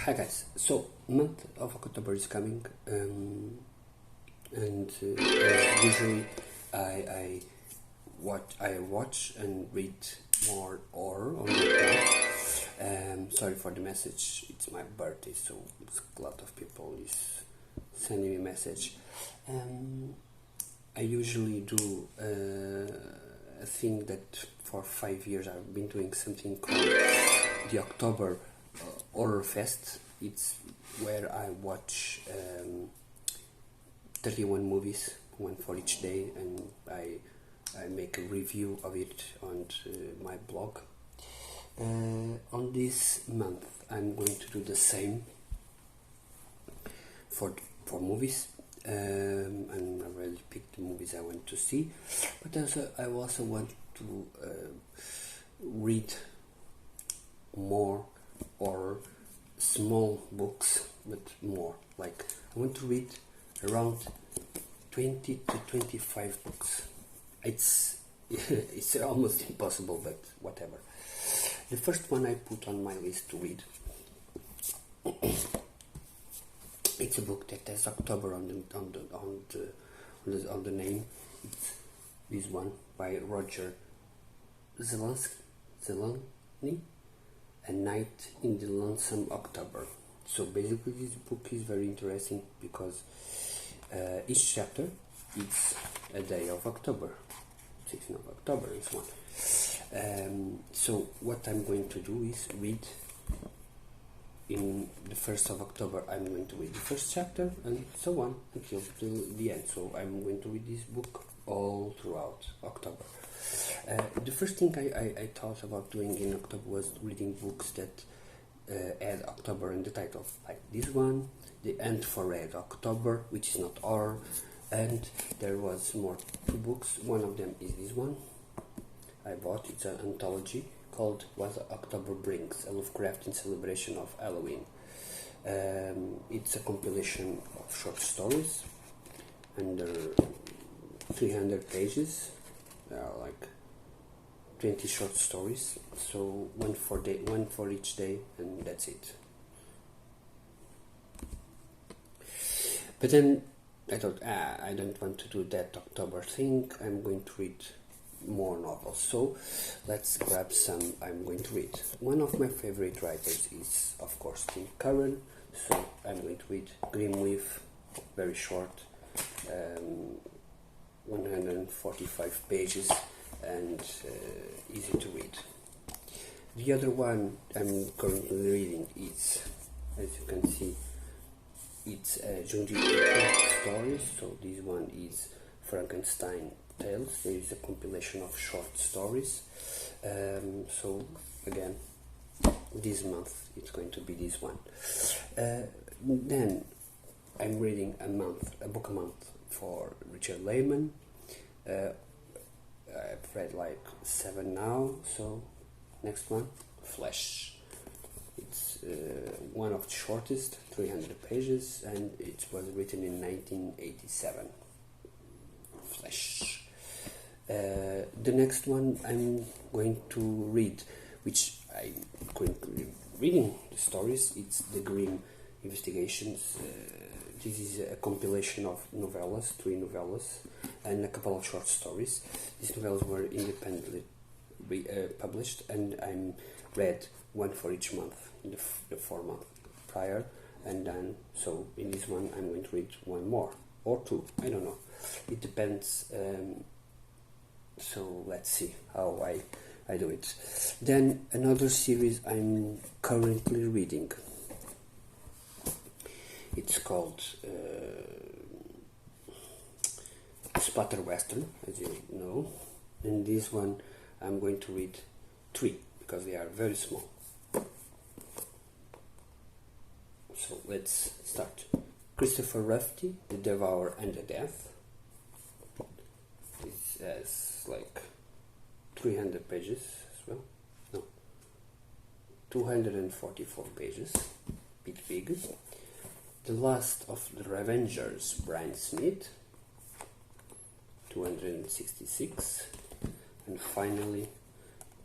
Hi guys, so month of October is coming, and usually I watch and read more horror on my blog. Sorry for the message. It's my birthday, so a lot of people is sending me a message. I usually do a thing that for 5 years I've been doing something called the October Horror Fest. It's where I watch 31 movies, one for each day, and I make a review of it on my blog. On this month I'm going to do the same for movies, and I already picked the movies I want to see, but I also want to read more or small books, but more. Like, I want to read around 20 to 25 books. It's almost impossible, but whatever. The first one I put on my list to read, it's a book that has October on the name. It's this one by Roger Zelazny, A Night in the Lonesome October. So basically this book is very interesting because each chapter is a day of October. 16th of October is one. So what I'm going to do is read in the 1st of October. I'm going to read the first chapter and so on until the end. So I'm going to read this book all throughout October. The first thing I thought about doing in October was reading books that had October in the title, like this one, The End for Red October, which is not horror, and there was two books. One of them is this one I bought. It's an anthology called What October Brings, a Lovecraftian celebration of Halloween. It's a compilation of short stories under 300 pages. Like 20 short stories, so one for each day, and that's it. But then I thought, I don't want to do that October thing. I'm going to read more novels, so let's grab some. I'm going to read. One of my favorite writers is, of course, Tim Curran, so I'm going to read Grimleaf, very short, 145 pages, and easy to read. The other one I'm currently reading is, as you can see, it's Junji stories. So this one is Frankenstein Tales. There is a compilation of short stories. So again, this month it's going to be this one. Then I'm reading a book a month for Richard Lehman. I've read like 7 now, so next one, Flesh. It's one of the shortest, 300 pages, and it was written in 1987. Flesh. The next one I'm going to read, which I'm currently reading the stories, it's The Grimm Investigations. This is a compilation of novellas, 3 novellas, and a couple of short stories. These novellas were independently published, and I read one for each month, the 4 month prior, and then, so in this one I'm going to read one more, or 2, I don't know. It depends, so let's see how I do it. Then another series I'm currently reading. It's called Splatter Western, as you know. And this one I'm going to read 3 because they are very small. So let's start. Christopher Rafferty, The Devourer and the Death. This has like 300 pages as well. No, 244 pages. Bit big. The Last of the Revengers, Brian Smith, 266, and finally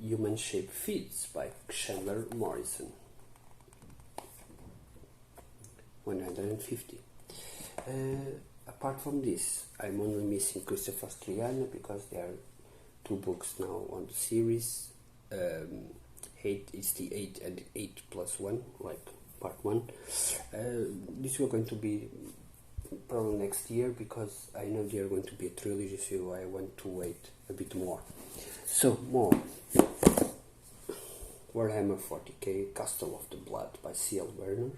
Human Shape Feeds by Chandler Morrison. 150. Apart from this, I'm only missing Christopher Triana because there are 2 books now on the series. 8 is the 8 and 8 plus 1, like part 1. This will going to be probably next year because I know they are going to be a trilogy, so I want to wait a bit more. So, more Warhammer 40k Castle of the Blood by C.L. Werner.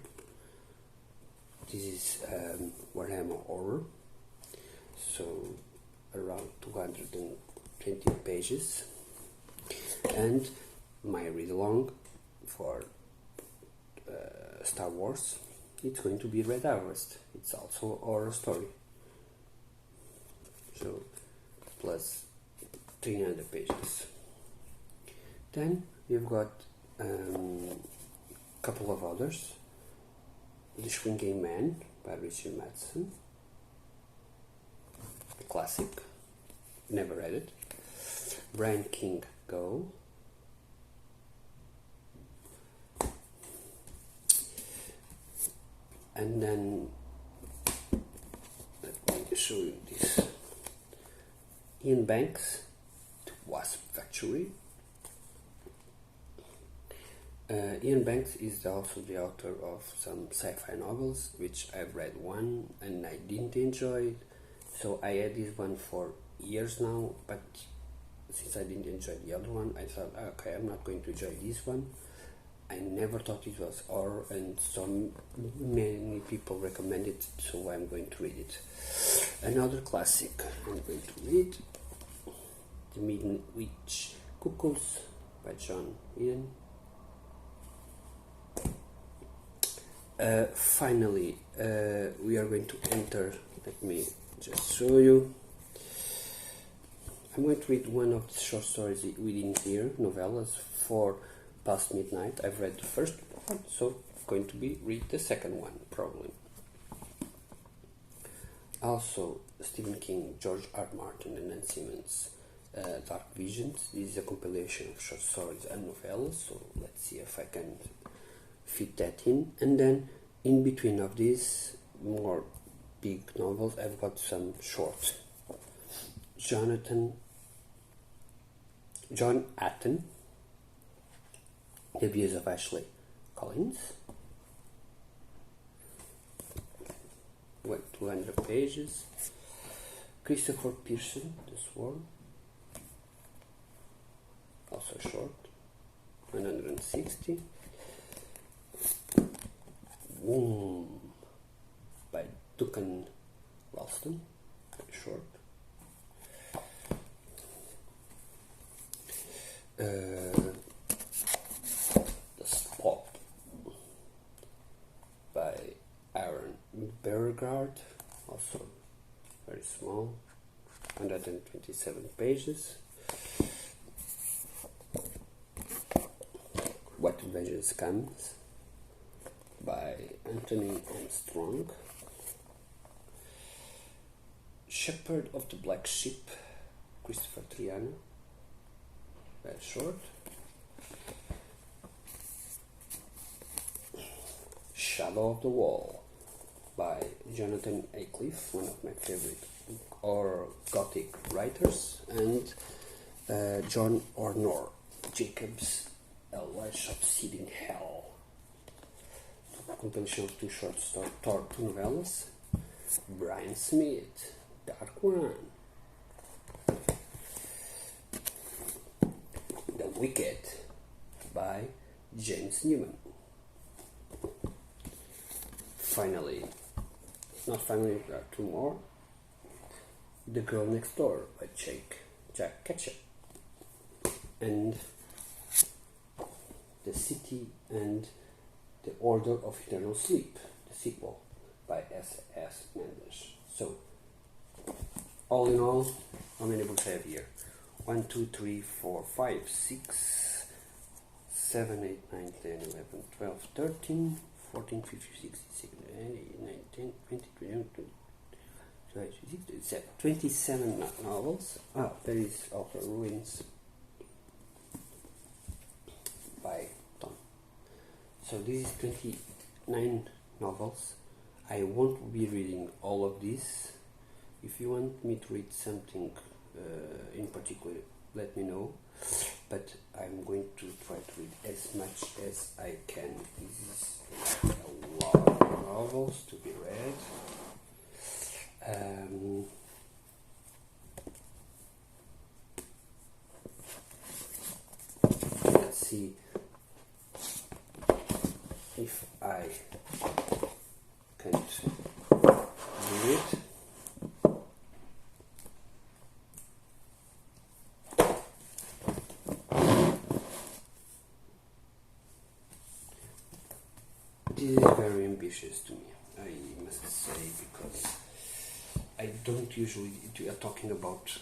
This is Warhammer Horror, so around 220 pages, and my read-along for Star Wars, it's going to be Red Harvest. It's also a horror story, so plus 300 pages. Then you've got a couple of others. The Shrinking Man by Richard Matheson, a classic, never read it. Brian King Go, and then let me show you this. Ian Banks, The Wasp Factory. Ian Banks is also the author of some sci-fi novels, which I've read one and I didn't enjoy it. So I had this one for years now, but since I didn't enjoy the other one, I thought, okay, I'm not going to enjoy this one. I never thought it was horror, and so many people recommend it, so I'm going to read it. Another classic I'm going to read, The Midwich Cuckoos by John Eden. Finally, we are going to enter, let me just show you. I'm going to read one of the short stories within here, novellas, for Past Midnight. I've read the first one, so I'm going to read the second one, probably. Also, Stephen King, George R. Martin, and Anne Simmons, Dark Visions. This is a compilation of short stories and novellas, so let's see if I can fit that in. And then in between of these more big novels, I've got some short. John Atten, The Abuse of Ashley Collins, 200 pages. Christopher Pearson, The Swarm, also short, 160. Womb by Duncan Ralston, very short. The Spot by Aaron Beauregard, also very small, 127 pages. What Vengeance Comes by Anthony Armstrong. Shepherd of the Black Sheep, Christopher Triana, very short. Shadow of the Wall by Jonathan Aycliffe, one of my favorite or Gothic writers, and John Ornor Jacobs, A Lash of Seed in Hell, compilation of 2 short stories, 2 novellas. Brian Smith, Dark One. The Wicked by James Newman. Finally, there are 2 more. The Girl Next Door by Jack Ketchum, and The City and the Order of Eternal Sleep, the sequel by S.S. Mendes. So, all in all, how many books I have here? 1, 2, 3, 4, 5, 6, 7, 8, 9, 10, 11, 12, 13, 14, 15, 16, 17, 18, 19, 20, 21, 22, 27 novels. There is also Ruins by Tom. So this is 29 novels I won't be reading all of this. If you want me to read something in particular, let me know. But I'm going to try to read as much as I can. This is a lot of novels to be read. Let's see if I can't do it. This is very ambitious to me, I must say, because I don't usually talking about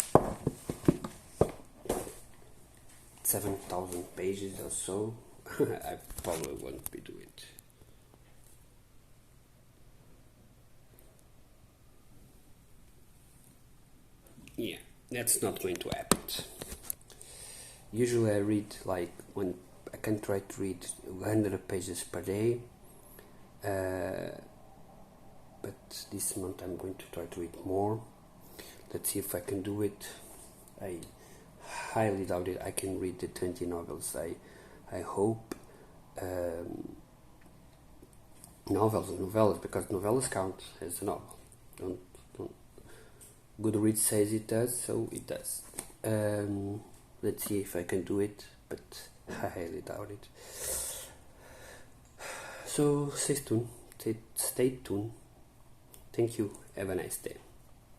7,000 pages or so. I probably won't be doing it. Yeah, that's not going to happen. Usually I read like when I can try to read 100 pages per day. But this month I'm going to try to read more. Let's see if I can do it. I highly doubt it. I can read the 20 novels. I hope. Novellas, because novellas count as a novel. Don't. Goodreads says it does, so it does. Let's see if I can do it, but I highly doubt it. So stay tuned. Thank you. Have a nice day.